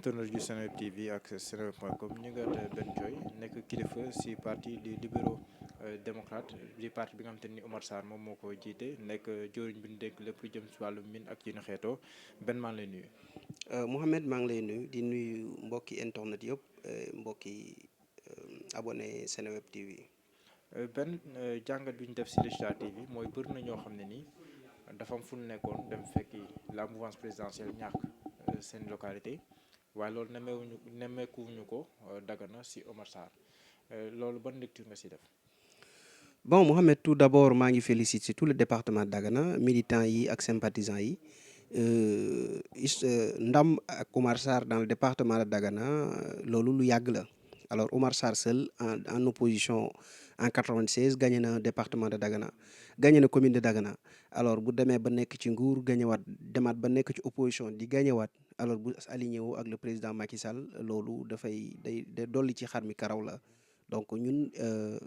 internet yu Seneweb TV ak seneweb.com ñu ngi at Ben Thioye nekk kilifa si parti des libéraux démocrates di parti bi nga xamante ni Omar Sarr moom moo ko jiite nekk jëwriñ bi ñu dénk lépp lu jëm si wàllu mine ak yi na xeetoo Ben maa ngi lay nuyu. Mouhamed maa ngi lay nuyu di nuyu mbokki internet yëpp mbokki abonné Seneweb TV. Ben jàngat bi ñu def si législative yi mooy bëri na ñoo xam ne nii dafa am fu ñu nekkoon dem fekki la mouvance présidentielle ñàkk seen localité waaye loolu nemmeekuñu ko Dagana si Omar Sarr loolu ban lecture nga si def. Bon Mouhamed, tout d'abord maa ngi féliciter tout le département de Dagana militants yi ak sympathisants yi ndam ak Omar Sarr dans le département de Dagana loolu lu yàgg la. Alors Omar Sarr seul en opposition en 96 gagné na département de Dagana gagné na commune de Dagana alors bu demee ba nekk ci nguur gagnéwaat demaat ba nekk ci opposition di gagnéwaat alors bu aligné wu ak le président Macky Sall loolu day dolli ci xar mi karaw la donc ñun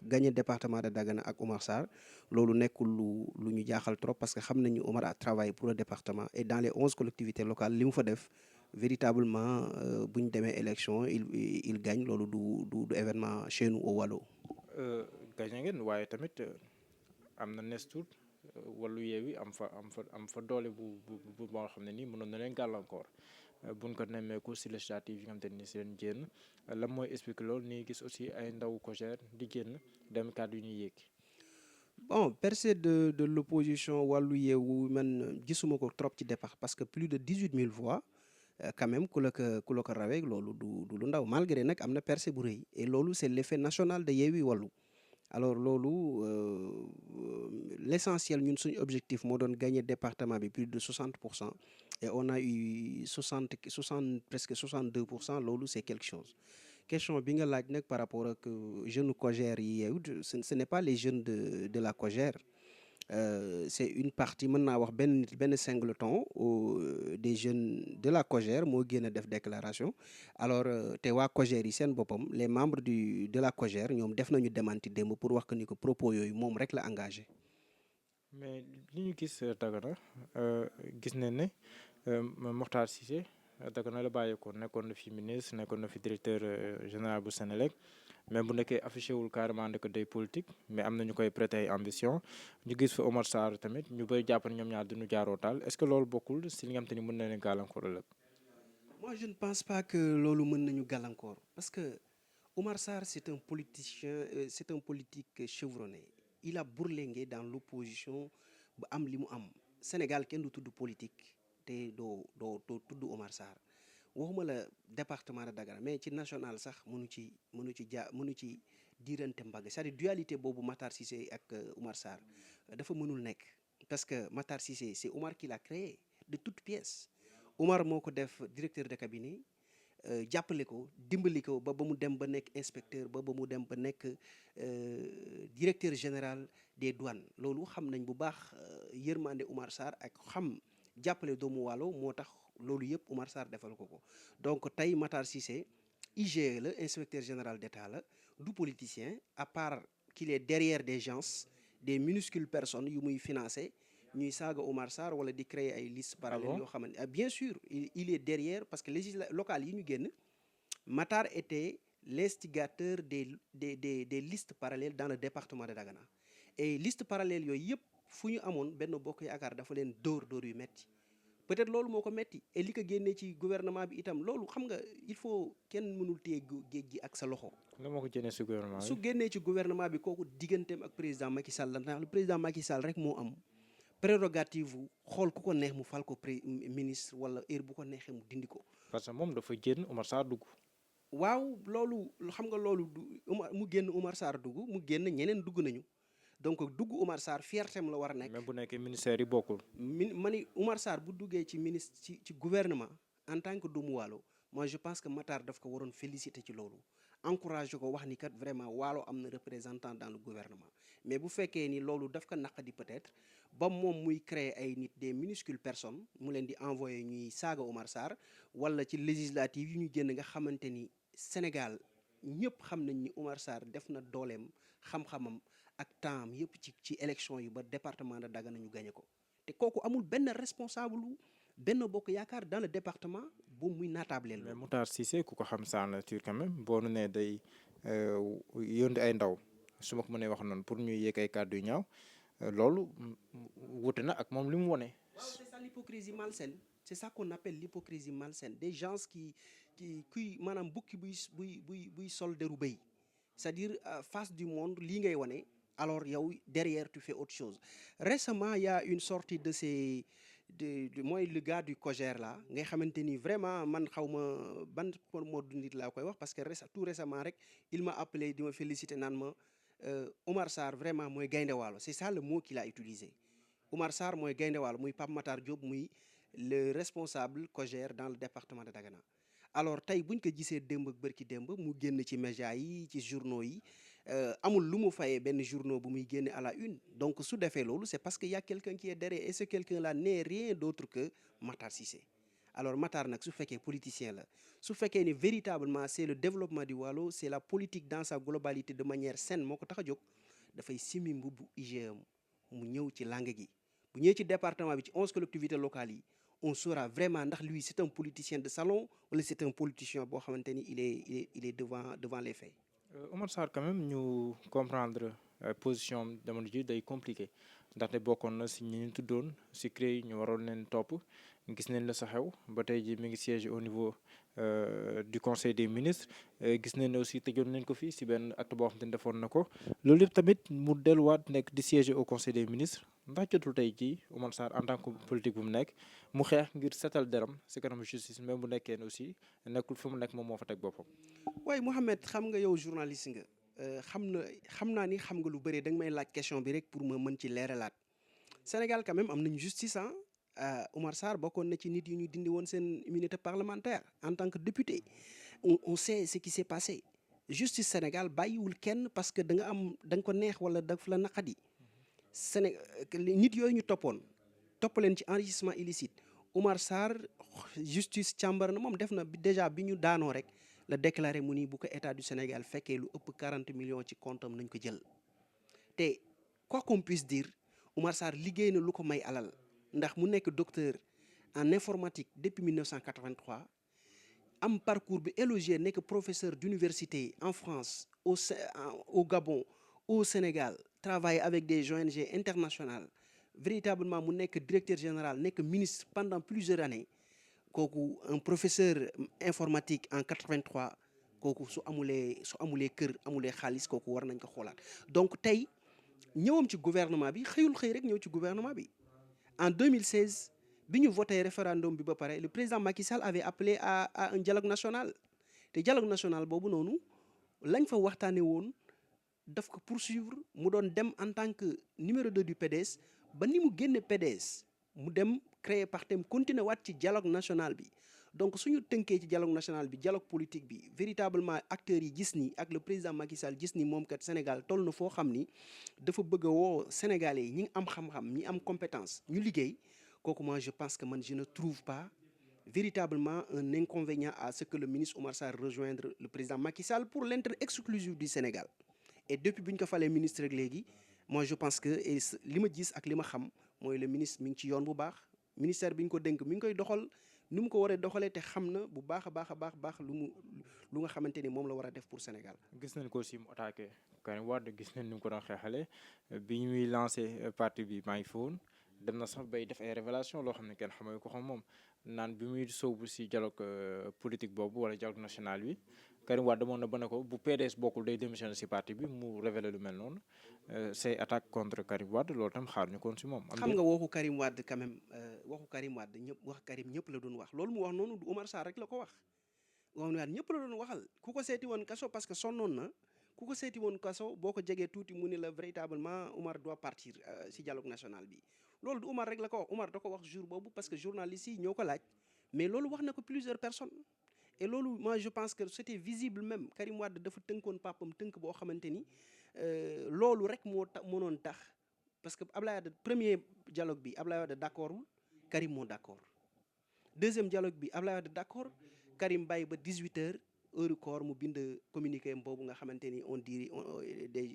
gagné département de Dagana ak Omar Sarr loolu nekkul lu ñu jaaxal trop parce que xam nañu Omar a travaillé pour le département et dans les 11 collectivités locales li mu fa def. Véritablement bu ñu demee élection il gagne loolu du événement chez nous au Waalo. gañe ngeen waaye tamit am na nees tuut wàllu Yewwi am fa doole bu boo xam ne nii mënoon na leen gàllankoor buñ ko nemmeeku si législative yi nga xamante ni si leen génn lan mooy expliquer loolu nii gis aussi ay ndaw COJER di génn dem kàddu yu ñuy yéeg. Bon percée de l'opposition wàllu Yewwi man gisuma ko trop ci départ parce que plus de 18 000 voix. Quand même ku la ko rawee loolu du lu ndaw malgré nag am na percée bu rëy et loolu c'est l'effet national de Yewwi Wallu alors loolu l'essentiel ñun suñu objectif moo doon gagner département bi plus de 60% et on a eu 60 presque 62% loolu c'est quelque chose question bi nga laaj nag par rapport ak jeunes COJER yi Yewwi ce n'est pas les jeunes de la COJER. C'est une partie mën naa wax benn singleton des jeunes de la COJER moo génn def déclaration alors te waa COJER yi seen boppam les membres de la COJER ñoom def nañu démenti démb pour wax que ni ko propos yooyu moom rek la engagé. mais li ñu gis Dagana gis nañ ne Mokhtar Cissé Dagana la bàyyeekoo nekkoon na fi ministre nekkoon na fi directeur général bu Sénélec. mais bu nekkee affiché wul carrément ne que day politique mais am na ñu koy prêter ay ambition ñu gis fa Omar Sarr tamit ñu bëri jàpp ne ñoom ñaar duñu jaaroo taal est-ce que loolu bokkul si li nga xam te ni mën na leen gàllankoor ëllëg. Moi je ne pense pas que loolu mën nañu gàllankoor parce que Omar Sarr c'est un politicien c'est un politique chevronné il a bourlingué dans l'opposition ba am li mu am Sénégal kenn du tudd politique te doo tudd Omar Sarr. waxuma la département de Dagana mais ci national sax mënu ci diirante mbagg c'est-à-dire dualité boobu Matar Cissé ak Omar Sarr dafa mënul nekk parce que Matar Cissé c'est Omar qui l'a créé de toutes pièces Omar moo ko def directeur de cabinet jàppale ko dimbali ko ba mu dem ba nekk inspecteur ba mu dem ba nekk directeur général des douanes loolu xam nañ bu baax yërmande Omar Sarr ak xam jàppale doomu Waalo moo tax loolu yëpp Omar Sarr defal ko donc tey Matar Cissé IGE la inspecteur général d'État la du politicien à part qu'il est derrière des gens des minuscules personnes yu muy financer ñuy saaga Omar Sarr wala di créer ay listes parallèles yoo xamante bien sûr il est derrière parce que locales yi ñu génn Matar était l'instigateur des listes parallèles dans le département de Dagana et listes parallèles yooyu yëpp fu ñu amoon Benno Bokk Yaakaar dafa leen dóor yu metti peut-être loolu moo ko metti et li ko génnee ci gouvernement bi itam loolu xam nga il faut kenn mënul téye géej gi ak sa loxo. lan moo ko génnee ci gouvernement bi su génnee ci gouvernement bi kooku digganteem ak président Macky Sall la ndax le président Macky Sall rek moo am prérogative xool ku ko neex mu fal ko ministre wala heure bu ko neexee mu dindi ko. parce que moom dafa génn Omar Sarr dugg. waaw loolu xam nga loolu mu génn Omar Sarr dugg mu génn ñeneen dugg nañu. donc dugg Omar Sarr fiertéem la war a nekk. même bu nekkee ministère yi bokkul. ma ni Omar Sarr bu duggee ci ministre ci gouvernement en tant que doomu Waalo moi je pense que Matar daf ko waroon féliciter ci loolu encourager ko wax ni kat vraiment Waalo am na représentant dans le gouvernement mais bu fekkee ni loolu daf ko naqadi peut-être ba moom muy créer ay nit des minuscules personnes mu leen di envoyer ñuy saaga Omar Sarr wala ci législative yi ñu génn nga xamante ni Sénégal ñëpp xam nañ ni Omar Sarr def na dooleem xam-xamam. ak temps yëpp ci élection yi ba département de Dagana ñu gagné ko te kooku amul benn responsable Benno Bokk Yaakaar dans le département boobu muy naatableel mais loolu. Makhtar Cissé ku ko xam sa nature quand même boo nu nee day yónni ay ndaw su ma ko mënee wax noonu pour ñuy yéeg ay kàddu yu ñaaw loolu wute na ak moom li mu wone. Waaw, c'est ça l'hypocrisie malsaine. C'est ça qu'on appelle l'hypocrisie malsaine. Des gens kuy maanaam bukki buy sol deru béy. C'est-à-dire face du monde lii ngay wane alors yow derrière tu fais autre chose. Récemment il y a une sortie de ces mooy le gars du COJER là ngay xamante ni vraiment man xaw ma ban mode nit laa koy wax parce que tout récemment rek il m'a appelé di ma féliciter naan ma Oumar Sarr vraiment mooy gaynde waalo c'est ça le mot qu'il a utilisé. Oumar Sarr mooy gaynde waalo muy Pape Matar Diop muy le responsable COJER dans le département de Dagana. Alors tey buñ ko gisee démb ak bërki démb mu génn ci médias yi ci journaux yi amul lu mu fayee benn journaux bu muy génne à la une donc su defee loolu c'est parce que y a quelqu'un qui est derrière et ce quelqu'un là n'est rien d'autre que Matar Cissé. Alors Matar nag su fekkee politicien la su fekkee ni véritablement c'est le développement du Waalo c'est la politique dans sa globalité de manière saine moo ko tax a jóg dafay simi mbubbu IGE mu ñëw ci langue gi bu ñëwee ci département bi ci 11 collectivités locales yi on saura vraiment ndax lui c'est un politicien de salon wala c'est un politicien boo xamante ni il est devant les faits. Oumar Sarr quand même ñu comprendre position am jamono ji day compliqué ndaxte bokkoon na si ñi ñu tuddoon si CREI ñu waroon leen topp gis nañ la sa xew ba tey ji mi ngi siège au niveau du conseil des ministres gis nañ ne aussi tëjoon nañ ko fii si benn acte boo xam te ne defoon na ko loolu yëpp tamit mu delluwaat nekk di siéger au conseil des ministres ndax jotul tey jii Oumar Sarr en tant que politique bu mu nekk mu xeex ngir setal deram si kanam justice même bu nekkee ne aussi nekkul fi mu nekk moom moo fa teg boppam. waaye Mouhamed xam nga yow journaliste nga xam naa ni xam nga lu bëri da nga may laaj question bi rek pour ma mën ci leeralaat Sénégal quand même am nañu justice Oumar Sarr bokkoon na ci nit yu ñu dindi woon seen immunité parlementaire en tant que député on sait ce qui s'est passé justice Sénégal bàyyiwul kenn parce que da nga ko neex wala daf la naqadi nit yooyu ñu topp leen ci enrichissement illicite Oumar Sarr justice càmbar na moom def na déjà bi ñu daanoo rek la déclaré mu ni bu ko état du Sénégal fekkee lu ëpp 40 millions ci compte am nañ ko jël te quoi qu'on puisse dire Oumar Sarr liggéey na lu ko may alal ndax mu nekk docteur en informatique depuis 1983 am parcours bi élogieux nekk professeur d'université en France au Gabon au Sénégal travailler avec des ONG internationales véritablement mu nekk directeur général nekk ministre pendant plusieurs années kooku un professeur informatique en 83 kooku su amulee kër amulee xaalis kooku war nañ ko xoolaat donc tey ñëwam ci gouvernement bi xëyul xëy rek ñëw ci gouvernement bi en 2016 bi ñu voté référendum bi ba pare le président Macky Sall avait appelé à un dialogue national te dialogue national boobu noonu lañ fa waxtaane woon daf ko poursuivre mu doon dem en tant que numéro 2 du PDS ba ni mu génne PDS mu dem créer partem continuer waat ci dialogue national bi donc suñu tënkee ci dialogue national bi dialogue politique bi véritablement acteurs yi gis ni ak le président Macky Sall gis ni moom kat Sénégal toll na foo xam ni dafa bëgg a woo Sénégalais yi ñi am xam-xam ñi am compétence ñu liggéey kooku moi je pense que man je ne trouve pas véritablement un inconvénient à ce que le ministre Oumar Sarr rejoindre le président Macky Sall pour l'intérêt exclusif du Sénégal et depuis bi ñu ko falee ministre rek léegi moi je pense que li ma gis ak li ma xam mooy le ministre mi ngi ci yoon bu baax ministère bi ñu ko dénk mi ngi koy doxal ni mu ko waree doxalee te xam na bu baax a baax lu nga xamante ni moom la war a def pour Sénégal. gis nañ ko aussi mu attaqué Karim Wade gis nañ ni mu ko doon xeexale bi ñuy lancé parti bi maa ngi fa woon dem na sax bay def ay révélation loo xam ne kenn xamee ko xam moom naan bi muy sóobu si dialogue politique boobu wala dialogue national bi Karim Wade demoon na ba ne ko bu PDS bokkul day démissionné si parti bi mu révélé lu mel noonu say attaque contre Karim Wade loolu tam xaar ñu koon si moom. xam nga waxu Karim Wade quand même waxu Karim Wade ñëpp la doon wax loolu mu wax noonu du Oumar Sarr rek la ko wax Karim Wade ñëpp la doon waxal ku ko seeti woon kaso parce que sonnoon na ku ko seeti woon kaso boo ko jegee tuuti mu ni la véritablement Oumar doit partir si dialogue national bi loolu du Oumar rek la ko wax Oumar da ko wax jour boobu parce que journalistes yi ñoo ko laaj mais loolu wax na ko plusieurs personnes et loolu moi je pense que c'était visible même Karim Wade dafa tënkoon papam tënk boo xamante ni loolu rek mënoon tax parce que Ablaye Wade premier dialogue bi Ablaye Wade d'accordul Karim moo d'accord deuxième dialogue bi Ablaye Wade d'accord Karim bàyyi ba 18h heure koor mu bind communiqué boobu nga xamante ni on dit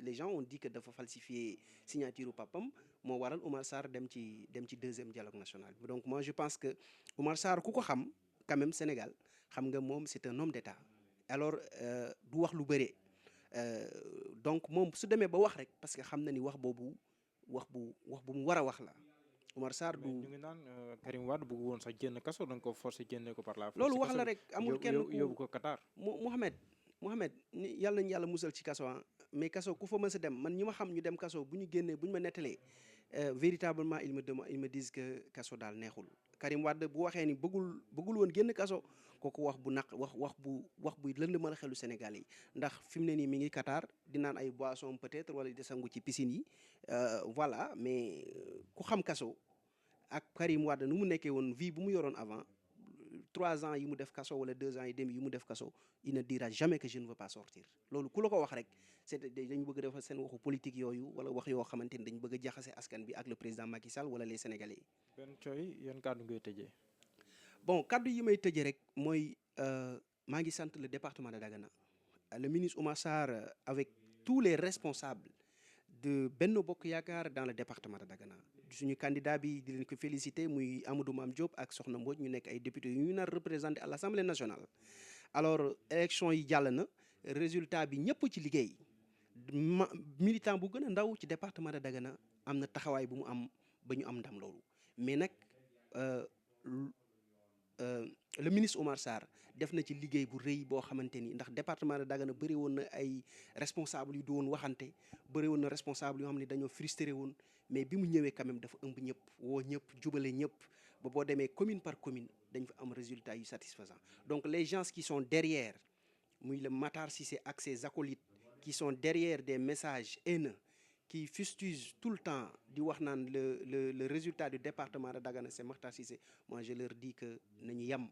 les gens ont dit que dafa falsifier signature papam moo waral Oumar Sarr dem ci deuxième dialogue national bi. Donc moi je pense que Oumar Sarr ku ko xam quand même Sénégal xam nga moom c'est un homme d'État. Alors du wax lu bëre donc moom su demee ba wax rek parce que xam na ni wax bu mu war a wax la. Oumar Sarr du ñu ngi naan Karim Wade bëgg woon sax génn kaso da nga ko forcé génne ko par la force. loolu wax la rek amul kenn ku yóbbu ko Qatar. Mohamed yàlla nañu yàlla musal ci kaso mais kaso ku fa mës a dem man ñi ma xam ñu dem kaso bu ñu génnee bu ñu ma nettalee véritablement ils me disent que kaso daal neexul. Karim Wade bu waxee ni bëggul woon génn kaso kooku wax bu lënd mën a xelu Sénégal yi ndax fi mu ne nii mi ngi Qatar di naan ay boissons peut-être wala di sangu ci piscine yi voilà mais ku xam kaso ak Karim Wade nu mu nekkee woon vie bu mu yoroon avant 3 ans yi mu def kaso wala 2 ans et demi yi mu def kaso il ne dira jamais que je ne veux pas sortir loolu ku la ko wax rek c'est dañu bëgg a defal seen waxu politique yooyu wala wax yoo xamante ni dañu bëgg a jaxase askan bi ak le président Macky Sall wala les Sénégalais. benn cooy yan kàddu ngay tëjee. bon kàddu yi may tëjee rek mooy maa ngi sant le département de Dagana le ministre Oumar Sarr avec tous les responsables de Benno Bokk Yaakaar dans le département de Dagana suñu candidat bi di leen ko féliciter muy Amadou Mame Diop ak Soxna Mbodj ñu nekk ay députés yu ñu nar représenter à l'Assemblée nationale. Alors élection yi jàll na résultat bi ñëpp ci liggéey militant bu gën a ndaw ci département de Dagana am na taxawaay bu mu am ba ñu am ndam loolu mais nag le ministre Oumar Sarr def na ci liggéey bu rëy boo xamante ni ndax département de Dagana bëri woon na ay responsable yu du woon waxante bëri woon na responsable yoo xam ne dañoo frustré woon mais bi mu ñëwee quand même dafa ëmb ñëpp woo ñëpp jubale ñëpp ba boo demee commune par commune dañ fa am résultat yu satisfaisant. Donc les gens qui sont derrière muy le Matar Cissé ak ses acolytes qui sont derrière des messages haineux qui fustige tout le temps di wax naan le résultat du département de Dagana c'est Makhtar Cissé moi je leur dis que nañu yem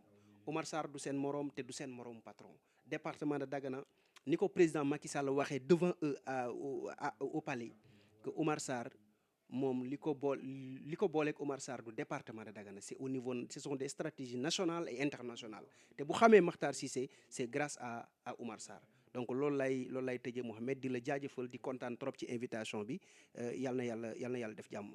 Oumar Sarr du seen moroom te du seen moroom patron. Département de Dagana ni ko président Macky Sall waxee devant eux au palais que Oumar Sarr moom li ko booleeg Oumar Sarr du département de Dagana c'est au niveau ce sont des stratégies nationales et internationales te bu xamee Makhtar Cissé c'est grâce à Oumar Sarr. Donc loolu lay tëjee Mohamed di la jaajëfal di kontaan trop ci invitation bi yal na yàlla def jàmm.